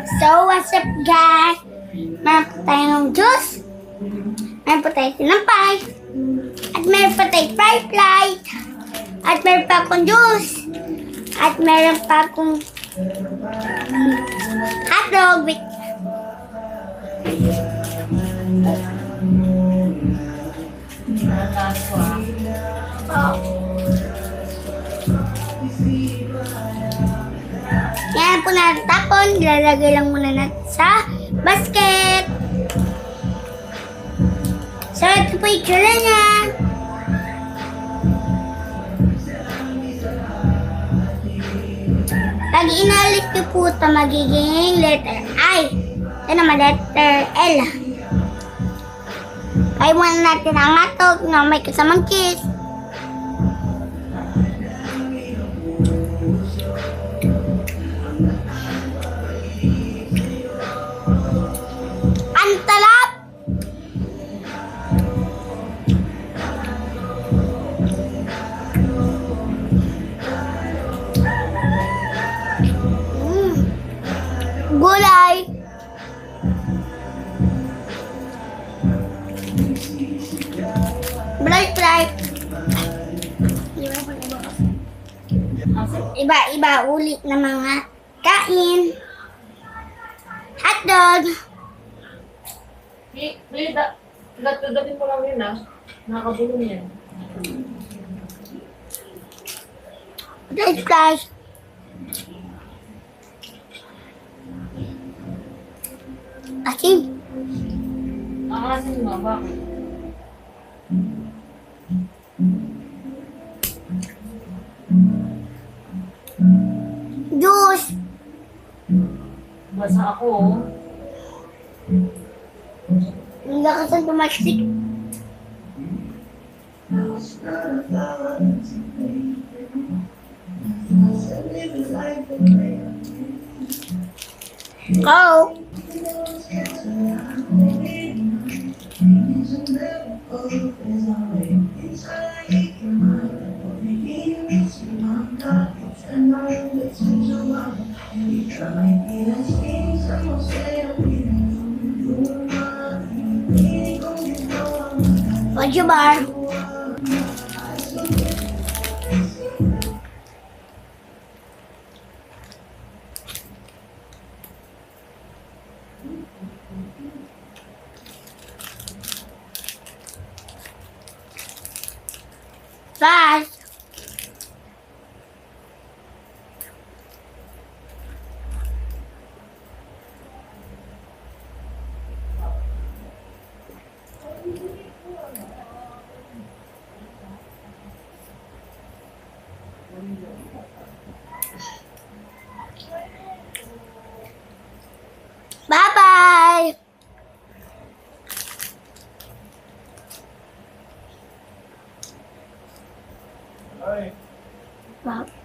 So, what's up guys? Meron po tayong juice. Meron po tayong tinampay. At meron po tayong fried flight. At meron pa akong juice. At meron pa akong hotdog with yan po natin tapon. Ilalagay lang muna natin sa basket. So, ito po yung tsura niya. Pag inalit niyo po ito, magiging letter I. Ito naman, letter L. Ay muna natin ang hotdog na may kasamang cheese. Ang talap! Gulay! Bright. Iba-iba ulit na mga kain. Hotdog. Gatudatin mo lang yun nakakabulong yan. French fries. Asin. Asin mo, bakit? Juice. Basa ako. Ang lakas ng tumastik. Go. What's your bar? Fast. Bye-bye. Wow.